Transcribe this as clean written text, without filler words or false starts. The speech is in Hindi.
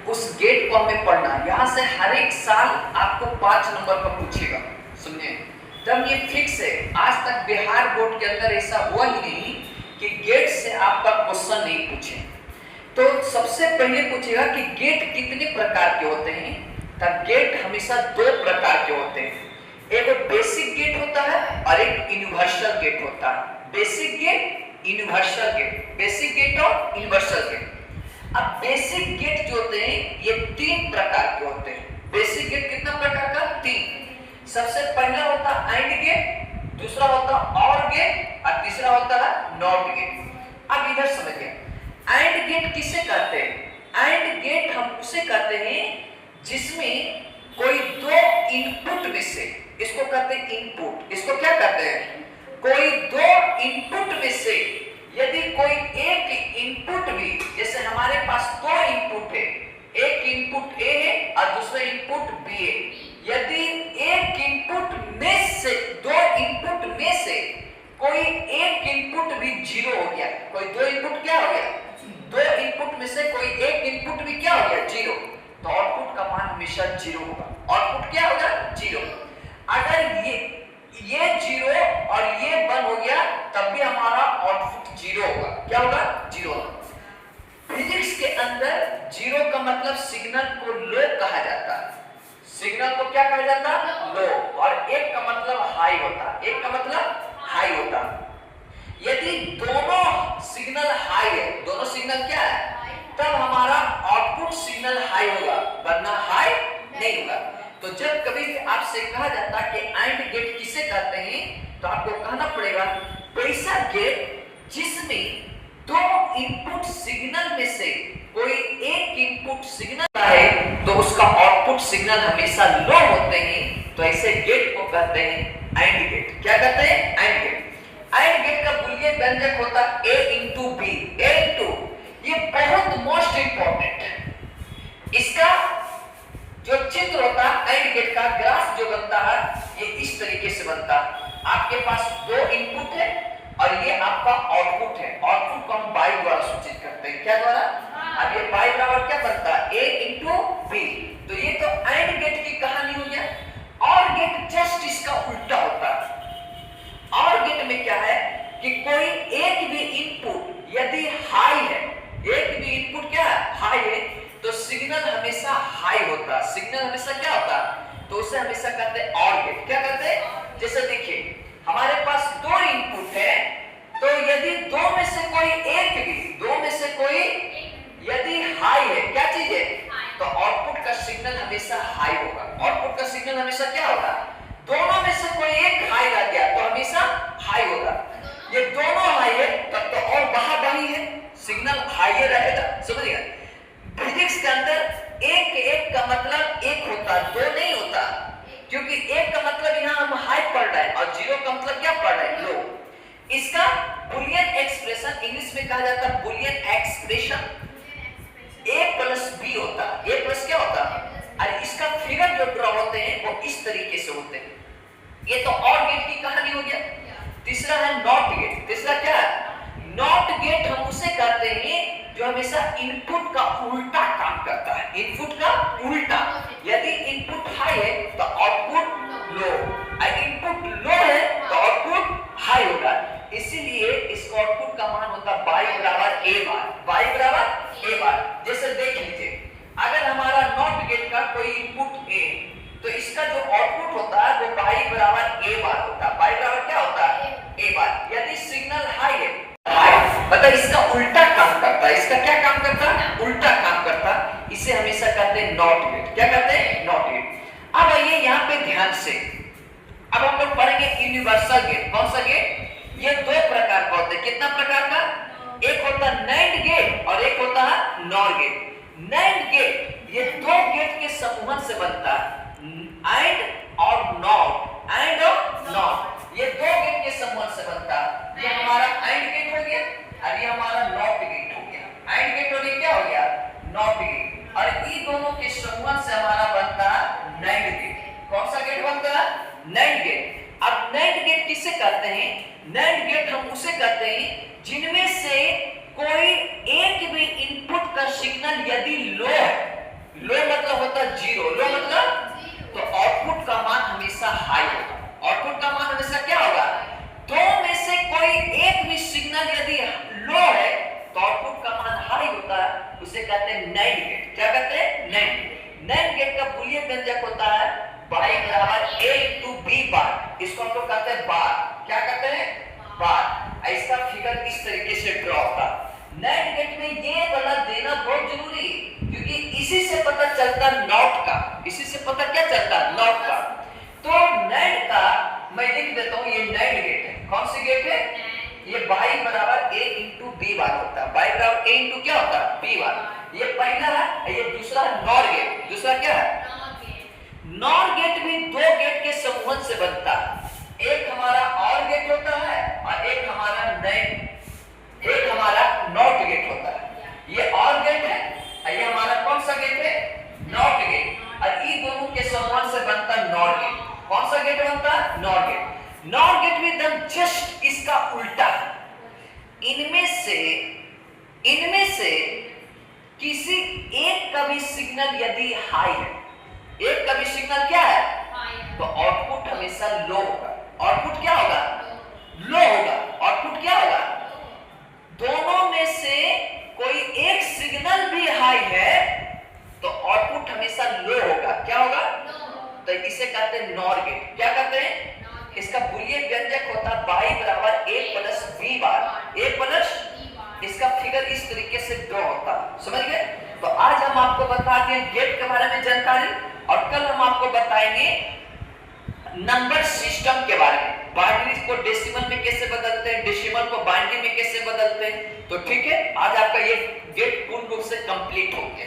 उस गेट को हमें पढ़ना। यहाँ से हर एक साल आपको 5 नंबर का पूछेगा, सुनिए तब ये फिक्स है। आज तक बिहार बोर्ड के अंदर ऐसा हुआ ही नहीं कि गेट से आपका क्वेश्चन नहीं पूछे। तो सबसे पहले पूछेगा कि गेट कितने प्रकार के होते हैं। तब गेट हमेशा 2 प्रकार के होते हैं, एक बेसिक गेट होता है और एक यूनिवर्सल गेट होता है। Basic gate, universal gate, basic gate और यूनिवर्सल गेट। अब बेसिक गेट जो होते हैं ये 3 प्रकार के होते हैं। बेसिक गेट कितना प्रकार का? 3। सबसे पहला होता है एंड गेट, दूसरा होता है और गेट और तीसरा होता है नॉट गेट। अब इधर समझिए एंड गेट किसे कहते हैं? एंड गेट हम उसे कहते हैं जिसमें कोई 2 इनपुट में से, इसको कहते हैं इनपुट, इसको क्या कहते हैं? कोई 2 इनपुट में से यदि कोई एक इनपुट भी, जैसे हमारे पास 2 इनपुट है, एक इनपुट ए है और दूसरा इनपुट बी है, यदि एक इनपुट में से 2 इनपुट में से कोई एक इनपुट भी 0 हो गया, कोई 2 इनपुट क्या हो गया? 2 इनपुट में से कोई एक इनपुट भी क्या हो गया? 0, तो आउटपुट का मान हमेशा 0 होगा। आउटपुट क्या होगा? 0। अगर ये 0 और ये 1 हो गया तब भी हमारा आउटपुट 0 होगा। क्या होगा? 0 होगा। फिजिक्स के अंदर 0 का मतलब सिग्नल को लो कहा जाता है। सिग्नल को क्या कहा जाता है? लो। और 1 का मतलब हाई होता है। 1 का मतलब हाई होता है। यदि दोनों सिग्नल हाई है, दोनों सिग्नल क्या है, तब हमारा आउटपुट सिग्नल हाई होगा, वरना हाई नहीं होगा। तो जब कभी भी आपसे कहा जाता है कि एंड गेट किसे कहते हैं, तो आपको कहना पड़ेगा ऐसा गेट जिसमें 2 इनपुट सिग्नल में से कोई एक इनपुट सिग्नल है तो उसका आउटपुट सिग्नल हमेशा लो होते हैं, तो ऐसे गेट को कहते हैं एंड गेट। क्या कहते हैं? AND gate. एंड गेट का बुलियन व्यंजक होता है a into b, a into, ये बहुत मोस्ट इंपॉर्टेंट है। इसका जो चित्र होता है एंड गेट का, ग्राफ जो बनता है ये इस तरीके से बनता है। आपके पास 2 इनपुट है और ये आपका आउटपुट है। आउटपुट को हम बाई द्वारा सूचित करते हैं। क्या द्वारा? अब ये बाई बराबर क्या बनता है? a into b। तो ये तो एंड गेट की कहानी हो गया। और गेट जस्ट इसका उल्टा होता है। और गेट में क्या है कि कोई एक भी इनपुट यदि हाई है, एक भी इनपुट क्या है? हाई है, तो सिग्नल हमेशा हाई होता है। सिग्नल हमेशा क्या होता है? तो उसे हमेशा कहते हैं और गेट। क्या कहते हैं? जैसे देखिए हमारे पास 2 इनपुट है, तो यदि 2 में से कोई एक भी, 2 में से कोई यदि हाई है, क्या चीज है, तो आउटपुट का सिग्नल हमेशा हाई होगा। आउटपुट का सिग्नल हमेशा क्या होगा? दोनों में से कोई एक हाई रह गया तो हमेशा हाई होगा। ये दोनों हाई है तब तो और बहाबाही है, सिग्नल हाई रहेगा। समझिएगा फिजिक्स के अंदर एक का मतलब 1 होता है, 2 नहीं होता, क्योंकि 1 का मतलब यहाँ हम हाई पढ़ रहे हैं और 0 का मतलब क्या पढ़ रहे हैं? लो। इसका बुलियन एक्सप्रेशन इंग्लिश में कहा जाता है Boolean expression, a plus b होता है। a प्लस क्या होता है? और इसका फिगर जो ड्रॉ होते हैं वो इस तरीके से होते हैं। ये तो और गेट की कहानी हो गया। तीसरा है नॉट गेट। तीसरा क्या है? नॉट गेट हम उसे कहते हैं जो हमेशा इनपुट का उल्टा काम करता है। इनपुट का उल्टा, यदि इनपुट हाई है तो आउटपुट लो, और इनपुट लो है तो आउटपुट हाई होगा। इसीलिए इस आउटपुट का मान होता है y बराबर a बार। y बराबर a बार। जैसे देख लीजिए अगर हमारा नॉट गेट का कोई इनपुट a, तो इसका जो आउटपुट होता है वो y बराबर a बार होता है। y बराबर क्या होता है? a बार। यदि सिग्नल हाई है, हाई मतलब इसका उल्टा काम करता है। इसका क्या काम करता है? उल्टा काम करता है। इसे हमेशा कहते हैं नॉट गेट। क्या कहते हैं? Not gate. अब आइए यहाँ पे ध्यान से, अब हम लोग पढ़ेंगे यूनिवर्सल गेट। कौन सा गेट? ये 2 प्रकार का होता है। कितना प्रकार का? एक होता है नैंड गेट और एक होता है नॉर गेट। नैंड गेट ये 2 गेट के समूह से बनता है, एंड और नॉट, एंड और नॉट, ये 2 गेट के समूह से बनता है। ये हमारा एंड गेट हो गया और ये हमारा नॉट गेट हो गया। एंड गेट और ये क्या हो गया? Not gate. और इन दोनों के समूह से हमारा बनता है नैंड गेट। कौन सा गेट बनता है? NAND gate. अब नैंड गेट किसे कहते हैं? नैंड गेट हम उसे कहते हैं जिनमें से कोई एक भी इनपुट का सिग्नल यदि लो है, लो मतलब होता है जीरो, लो मतलब तो आउटपुट का मान हमेशा हाई होगा। आउटपुट का मान हमेशा क्या होगा? दो में से कोई एक भी सिग्नल यदि लो है तो आउटपुट का मान हाई होता है, उसे कहते हैं नैंड गेट। क्या कहते हैं? नैंड। नैंड गेट का बूलियन व्यंजक होता है y बराबर a into b बार। इसको हम लोग कहते हैं बार। क्या कहते हैं? बार। इसका फिगर इस तरीके से ड्रॉ होता है। नैंड गेट में ये वाला देना बहुत जरूरी है, क्योंकि इसी से पता चलता नॉट का। इसी से पता क्या चलता? नॉट का। तो नैंड का मैं लिख देता हूं, ये नैंड गेट है। कौन सी गेट है? ये y बराबर a into b बार होता है। y बराबर a into क्या होता है? b बार। ये पहला है, ये दूसरा है नॉर गेट। दूसरा क्या है? नॉर गेट भी दो गेट के समूह से बनता है। एक हमारा और गेट होता है और एक हमारा नैंड, एक हमारा नॉट गेट होता है। ये और गेट है और ये हमारा कौन सा गेट है? Not gate. और इन दोनों के समूह से बनता है नॉर गेट। कौन सा गेट बनता है? Nor gate. नॉर गेट भी एकदम जस्ट इसका उल्टा है। इनमें से किसी एक का भी सिग्नल यदि हाई है, एक का भी सिग्नल क्या है, तो आउटपुट हमेशा लो होगा। आउटपुट क्या होगा? लो होगा। आउटपुट क्या होगा? दोनों में से कोई एक सिग्नल भी हाई है तो आउटपुट हमेशा लो होगा। क्या होगा? तो इसे कहते हैं नॉर गेट। क्या कहते हैं? इसका बूलियन व्यंजक होता है y बराबर a plus b bar. a plus, इसका फिगर इस तरीके से ड्रॉ होता है। समझ गए? तो आज हम आपको बता दें गेट के बारे में जानकारी, और कल हम आपको बताएंगे नंबर सिस्टम के बारे में। बाइनरी को डेसिमल में कैसे बदलते हैं, डेसिमल को बाइनरी में कैसे बदलते हैं। तो ठीक है, आज आपका ये गेट पूर्ण रूप से कंप्लीट हो गया।